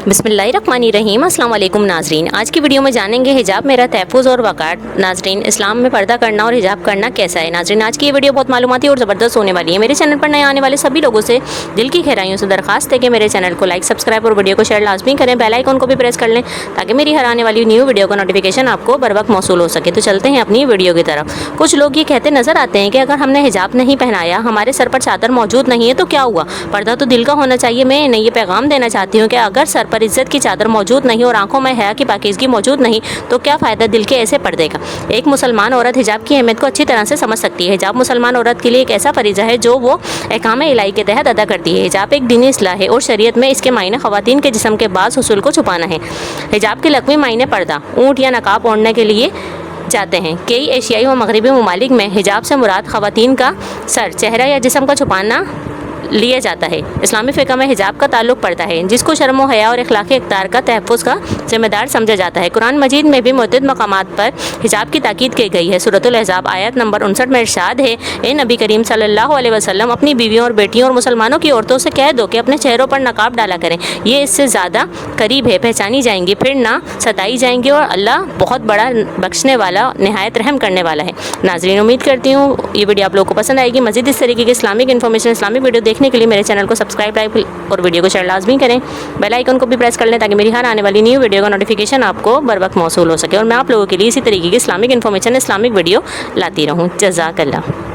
बिस्मिल्लाहिर्रहमानिर्रहीम। अस्सलाम वालेकुम नाजरीन, आज की वीडियो में जानेंगे हिजाब मेरा तहफ़्फ़ुज़ और वक़ार। नाजरीन, इस्लाम में पर्दा करना और हिजाब करना कैसा है। नाजरीन, आज की ये वीडियो बहुत मालूमाती और ज़बरदस्त होने वाली है। मेरे चैनल पर नए आने वाले सभी लोगों से दिल की गहराइयों से दरख्वास्त है कि मेरे चैनल को लाइक, सब्सक्राइब और वीडियो को शेयर लाजमी करें। बेल आइकन को भी प्रेस कर लें ताकि मेरी हर आने वाली न्यू वीडियो का नोटिफिकेशन आपको बर वक्त मौसूल हो सके। तो चलते हैं अपनी वीडियो की तरफ। कुछ लोग ये कहते नज़र आते हैं कि अगर हमने हिजाब नहीं पहनाया, हमारे सर पर चादर मौजूद नहीं है तो क्या हुआ, पर्दा तो दिल का होना चाहिए। मैं इन्हें ये पैगाम देना चाहती हूँ कि अगर सर पर इज्जत की चादर मौजूद नहीं और आंखों में हया की पाकीज़गी मौजूद नहीं तो क्या फ़ायदा दिल के ऐसे पर्दे का। एक मुसलमान औरत हिजाब की अहमियत को अच्छी तरह से समझ सकती है। हिजाब मुसलमान औरत के लिए एक ऐसा फरीज़ा है जो वो अहकाम इलाही के तहत अदा करती है। हिजाब एक दीनी इस्लाह है और शरीयत में इसके मायने ख़वातीन के जिस्म के बाज़ हुसूल को छुपाना है। हिजाब के लक़वी मायने पर्दा, ऊँट या नकाब ओढ़ने के लिए जाते हैं। कई एशियाई व मगरबी ममालिक में हिजाब से मुराद ख़वातीन का सर, चेहरा या जिस्म का छुपाना लिया जाता है। इस्लामी फ़िक़्ह में हिजाब का ताल्लुक़ पड़ता है जिसको शर्म व हया और अखलाक़ी इक़्तिदार का तहफ़्फ़ुज़ का ज़िम्मेदार समझा जाता है। कुरान मजीद में भी मुतअद्दिद मक़ामात पर हिजाब की ताकीद की गई है। सूरतुल अहज़ाब आयत नंबर 59 में इरशाद है, ए नबी करीम सल्लल्लाहु अलैहि वसल्लम अपनी बीवियों और बेटियों और मुसलमानों की औरतों से कह दो कि अपने चेहरों पर नकाब डाला करें, ये इससे ज़्यादा करीब है, पहचानी जाएंगी, फिर ना सताई जाएंगी और अल्लाह बहुत बड़ा बख्शने वाला, निहायत रहम करने वाला है। नाज़रीन, उम्मीद करती हूँ ये वीडियो आप लोगों को पसंद आएगी। मज़ीद इस तरीके की इस्लामिक इन्फॉर्मेशन, इस्लामिक वीडियो देखने के लिए मेरे चैनल को सब्सक्राइब, लाइक और वीडियो को शेयर लाजमी करें। बेल आइकन को भी प्रेस कर लें ताकि मेरी हर आने वाली न्यू वीडियो का नोटिफिकेशन आपको बर वक्त मौसूल हो सके और मैं आप लोगों के लिए इसी तरीके की इस्लामिक इन्फॉर्मेशन, इस्लामिक वीडियो लाती रहूँ। जज़ाकल्लाह।